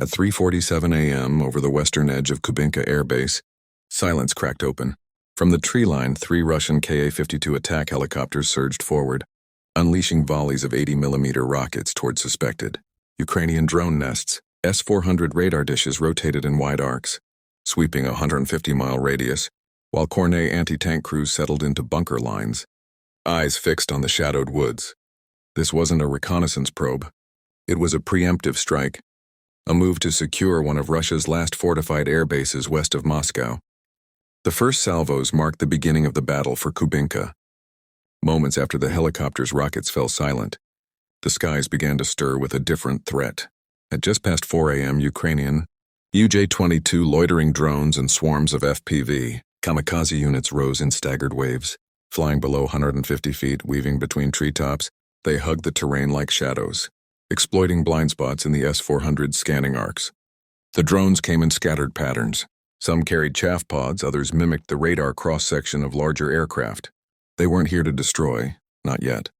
At 3:47 a.m. over the western edge of Kubinka Air Base, silence cracked open. From the tree line, 3 Russian Ka-52 attack helicopters surged forward, unleashing volleys of 80mm rockets toward suspected Ukrainian drone nests. S-400 radar dishes rotated in wide arcs, sweeping a 150-mile radius, while Kornet anti-tank crews settled into bunker lines, eyes fixed on the shadowed woods. This wasn't a reconnaissance probe. It was a preemptive strike, a move to secure one of Russia's last fortified air bases west of Moscow. The first salvos marked the beginning of the battle for Kubinka. Moments after the helicopter's rockets fell silent, the skies began to stir with a different threat. At just past 4 a.m., Ukrainian UJ-22 loitering drones and swarms of FPV kamikaze units rose in staggered waves. Flying below 150 feet, weaving between treetops, they hugged the terrain like shadows, exploiting blind spots in the S-400's scanning arcs. The drones came in scattered patterns. Some carried chaff pods, others mimicked the radar cross-section of larger aircraft. They weren't here to destroy, not yet.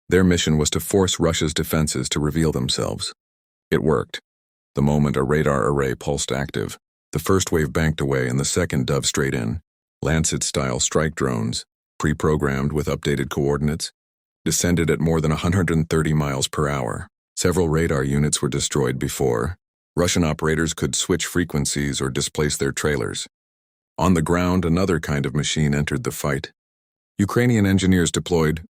Their mission was to force Russia's defenses to reveal themselves. It worked. The moment a radar array pulsed active, the first wave banked away and the second dove straight in. Lancet-style strike drones, pre-programmed with updated coordinates, descended at more than 130 miles per hour. Several radar units were destroyed before Russian operators could switch frequencies or displace their trailers. On the ground, another kind of machine entered the fight. Ukrainian engineers deployed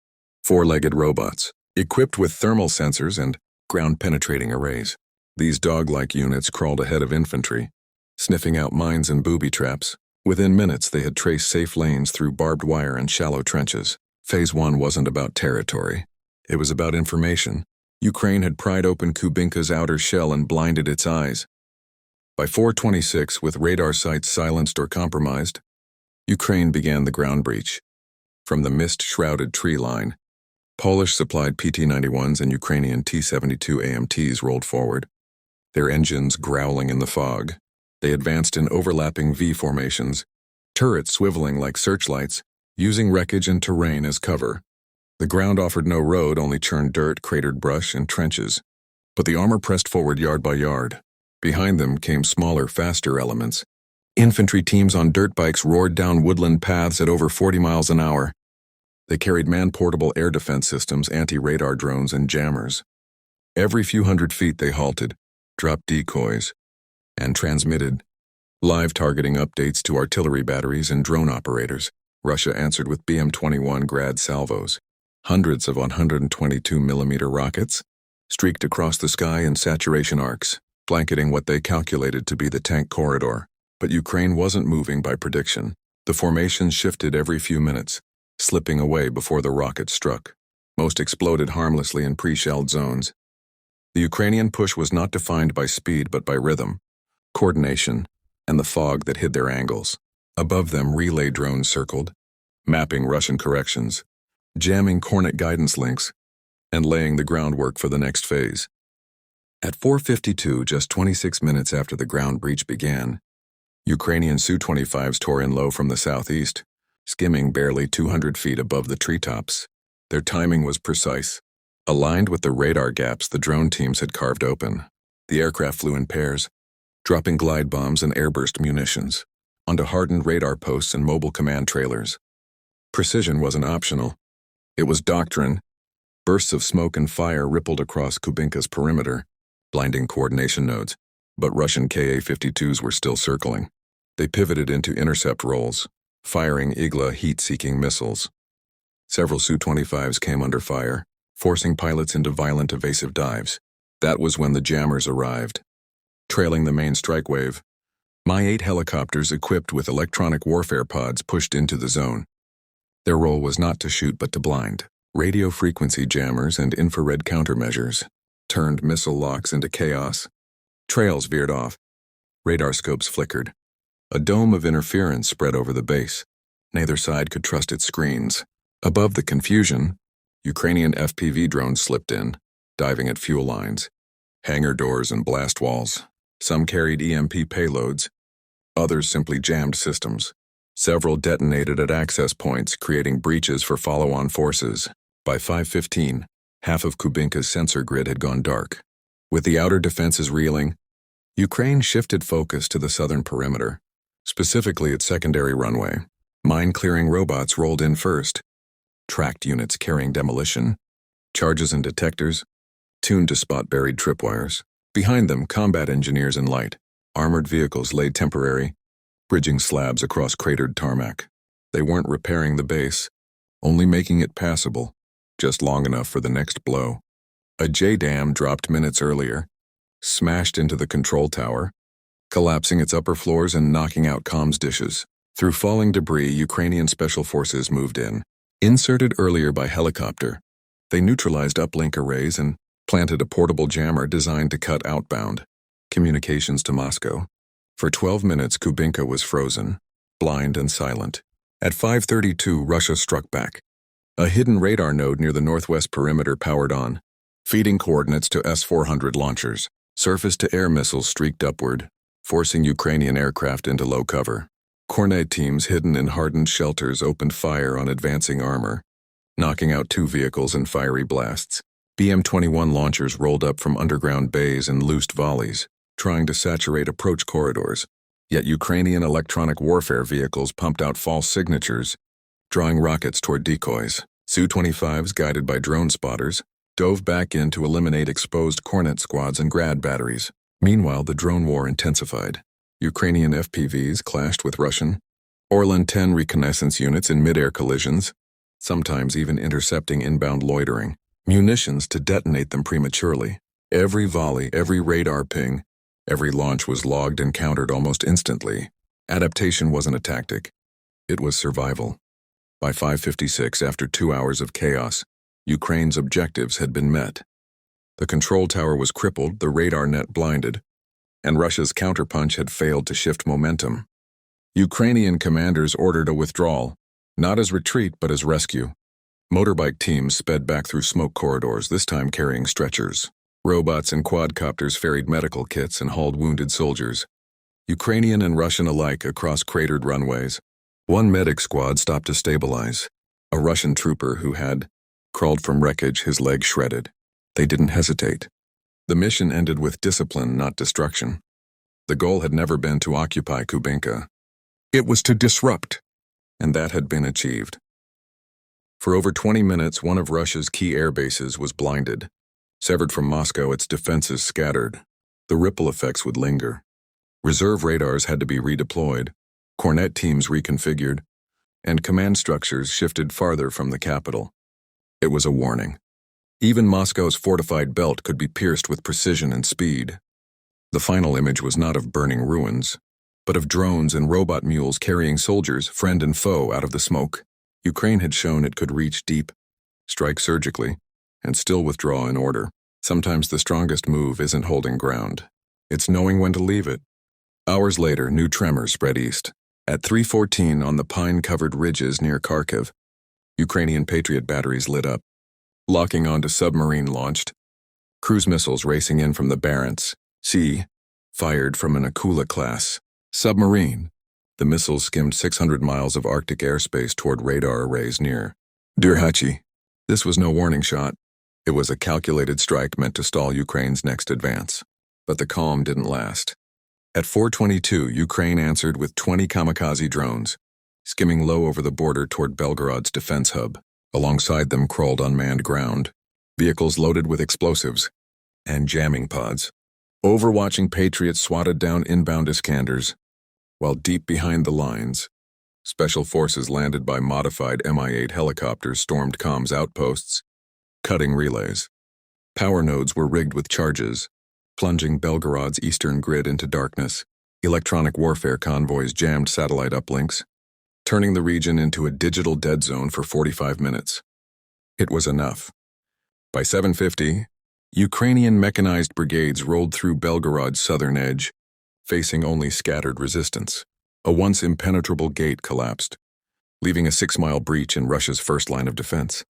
4-legged robots, equipped with thermal sensors and ground-penetrating arrays. These dog-like units crawled ahead of infantry, sniffing out mines and booby traps. Within minutes, they had traced safe lanes through barbed wire and shallow trenches. Phase 1 wasn't about territory. It was about information. Ukraine had pried open Kubinka's outer shell and blinded its eyes. By 4:26, with radar sites silenced or compromised, Ukraine began the ground breach. From the mist-shrouded tree line, Polish-supplied PT-91s and Ukrainian T-72 AMTs rolled forward, their engines growling in the fog. They advanced in overlapping V formations, turrets swiveling like searchlights, using wreckage and terrain as cover. The ground offered no road, only churned dirt, cratered brush, and trenches. But the armor pressed forward yard by yard. Behind them came smaller, faster elements. Infantry teams on dirt bikes roared down woodland paths at over 40 miles an hour. They carried man-portable air defense systems, anti-radar drones, and jammers. Every few hundred feet they halted, dropped decoys, and transmitted live targeting updates to artillery batteries and drone operators. Russia answered with BM-21 Grad salvos. Hundreds of 122mm rockets streaked across the sky in saturation arcs, blanketing what they calculated to be the tank corridor. But Ukraine wasn't moving by prediction. The formations shifted every few minutes, slipping away before the rockets struck. Most exploded harmlessly in pre-shelled zones. The Ukrainian push was not defined by speed but by rhythm, coordination, and the fog that hid their angles. Above them, relay drones circled, mapping Russian corrections, jamming Kornet guidance links, and laying the groundwork for the next phase. At 4:52, just 26 minutes after the ground breach began, Ukrainian Su-25s tore in low from the southeast, skimming barely 200 feet above the treetops. Their timing was precise, aligned with the radar gaps the drone teams had carved open. The aircraft flew in pairs, dropping glide bombs and airburst munitions onto hardened radar posts and mobile command trailers. Precision wasn't optional. It was doctrine. Bursts of smoke and fire rippled across Kubinka's perimeter, blinding coordination nodes, but Russian Ka-52s were still circling. They pivoted into intercept roles, firing Igla heat-seeking missiles. Several Su-25s came under fire, forcing pilots into violent evasive dives. That was when the jammers arrived. Trailing the main strike wave, Mi-8 helicopters equipped with electronic warfare pods pushed into the zone. Their role was not to shoot but to blind. Radio frequency jammers and infrared countermeasures turned missile locks into chaos. Trails veered off. Radar scopes flickered. A dome of interference spread over the base. Neither side could trust its screens. Above the confusion, Ukrainian FPV drones slipped in, diving at fuel lines, hangar doors, and blast walls. Some carried EMP payloads. Others simply jammed systems. Several detonated at access points, creating breaches for follow-on forces. By 5:15, half of Kubinka's sensor grid had gone dark. With the outer defenses reeling, Ukraine shifted focus to the southern perimeter, specifically its secondary runway. Mine-clearing robots rolled in first, tracked units carrying demolition, charges and detectors, tuned to spot buried tripwires. Behind them, combat engineers in light, armored vehicles laid temporary, bridging slabs across cratered tarmac. They weren't repairing the base, only making it passable, just long enough for the next blow. A JDAM dropped minutes earlier, smashed into the control tower, collapsing its upper floors and knocking out comms dishes. Through falling debris, Ukrainian special forces moved in. Inserted earlier by helicopter, they neutralized uplink arrays and planted a portable jammer designed to cut outbound communications to Moscow. For 12 minutes, Kubinka was frozen, blind and silent. At 5:32, Russia struck back. A hidden radar node near the northwest perimeter powered on, feeding coordinates to S-400 launchers. Surface-to-air missiles streaked upward, forcing Ukrainian aircraft into low cover. Kornet teams hidden in hardened shelters opened fire on advancing armor, knocking out 2 vehicles in fiery blasts. BM-21 launchers rolled up from underground bays and loosed volleys, trying to saturate approach corridors. Yet Ukrainian electronic warfare vehicles pumped out false signatures, drawing rockets toward decoys. Su-25s, guided by drone spotters, dove back in to eliminate exposed Kornet squads and Grad batteries. Meanwhile, the drone war intensified. Ukrainian FPVs clashed with Russian Orlan-10 reconnaissance units in mid-air collisions, sometimes even intercepting inbound loitering. Munitions to detonate them prematurely. Every volley, every radar ping, every launch was logged and countered almost instantly. Adaptation wasn't a tactic. It was survival. By 5:56, after 2 hours of chaos, Ukraine's objectives had been met. The control tower was crippled, the radar net blinded, and Russia's counterpunch had failed to shift momentum. Ukrainian commanders ordered a withdrawal, not as retreat but as rescue. Motorbike teams sped back through smoke corridors, this time carrying stretchers. Robots and quadcopters ferried medical kits and hauled wounded soldiers, Ukrainian and Russian alike, across cratered runways. One medic squad stopped to stabilize, a Russian trooper who had crawled from wreckage, his leg shredded. They didn't hesitate. The mission ended with discipline, not destruction. The goal had never been to occupy Kubinka. It was to disrupt, and that had been achieved. For over 20 minutes, one of Russia's key air bases was blinded. Severed from Moscow, its defenses scattered. The ripple effects would linger. Reserve radars had to be redeployed, Kornet teams reconfigured, and command structures shifted farther from the capital. It was a warning. Even Moscow's fortified belt could be pierced with precision and speed. The final image was not of burning ruins, but of drones and robot mules carrying soldiers, friend and foe, out of the smoke. Ukraine had shown it could reach deep, strike surgically, and still withdraw in order. Sometimes the strongest move isn't holding ground. It's knowing when to leave it. Hours later, new tremors spread east. At 3:14 on the pine-covered ridges near Kharkiv, Ukrainian Patriot batteries lit up, locking onto submarine-launched cruise missiles racing in from the Barents Sea, fired from an Akula-class submarine. The missiles skimmed 600 miles of Arctic airspace toward radar arrays near Derhachi. This was no warning shot. It was a calculated strike meant to stall Ukraine's next advance. But the calm didn't last. At 4:22, Ukraine answered with 20 kamikaze drones, skimming low over the border toward Belgorod's defense hub. Alongside them crawled unmanned ground, vehicles loaded with explosives, and jamming pods. Overwatching Patriots swatted down inbound Iskanders, while deep behind the lines, special forces landed by modified Mi-8 helicopters stormed comms outposts, cutting relays. Power nodes were rigged with charges, plunging Belgorod's eastern grid into darkness. Electronic warfare convoys jammed satellite uplinks, turning the region into a digital dead zone for 45 minutes. It was enough. By 7:50, Ukrainian mechanized brigades rolled through Belgorod's southern edge, facing only scattered resistance. A once impenetrable gate collapsed, leaving a 6-mile breach in Russia's first line of defense.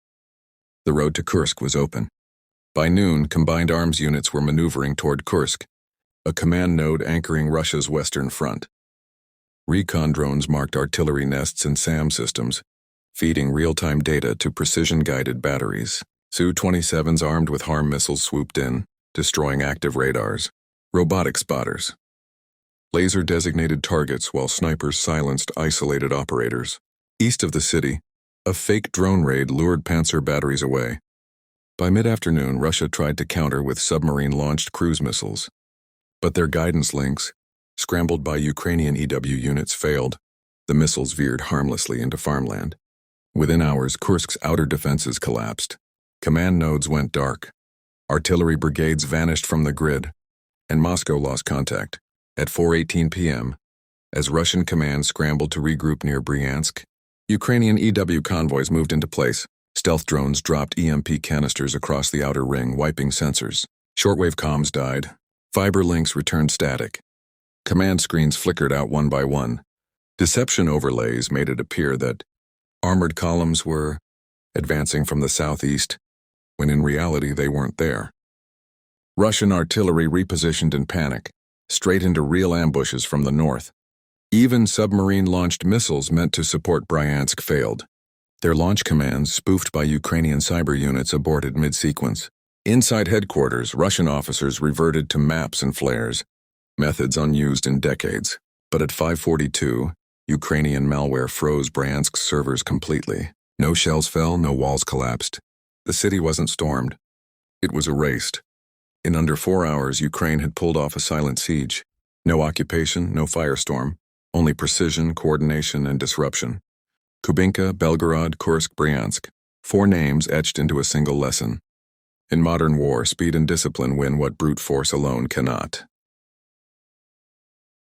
The road to Kursk was open. By noon, combined arms units were maneuvering toward Kursk, a command node anchoring Russia's western front. Recon drones marked artillery nests and SAM systems, feeding real-time data to precision-guided batteries. Su-27s armed with HARM missiles swooped in, destroying active radars. Robotic spotters. Laser-designated targets while snipers silenced isolated operators. East of the city, a fake drone raid lured Panzer batteries away. By mid-afternoon, Russia tried to counter with submarine-launched cruise missiles. But their guidance links, scrambled by Ukrainian EW units, failed. The missiles veered harmlessly into farmland. Within hours, Kursk's outer defenses collapsed. Command nodes went dark. Artillery brigades vanished from the grid, and Moscow lost contact. At 4:18 p.m., as Russian command scrambled to regroup near Bryansk, Ukrainian EW convoys moved into place. Stealth drones dropped EMP canisters across the outer ring, wiping sensors. Shortwave comms died. Fiber links returned static. Command screens flickered out one by one. Deception overlays made it appear that armored columns were advancing from the southeast, when in reality they weren't there. Russian artillery repositioned in panic, straight into real ambushes from the north. Even submarine-launched missiles meant to support Bryansk failed. Their launch commands, spoofed by Ukrainian cyber units, aborted mid-sequence. Inside headquarters, Russian officers reverted to maps and flares, methods unused in decades. But at 5:42, Ukrainian malware froze Bryansk's servers completely. No shells fell, no walls collapsed. The city wasn't stormed. It was erased. In under 4 hours, Ukraine had pulled off a silent siege. No occupation, no firestorm, only precision, coordination, and disruption. Kubinka, Belgorod, Kursk, Bryansk. 4 names etched into a single lesson. In modern war, speed and discipline win what brute force alone cannot.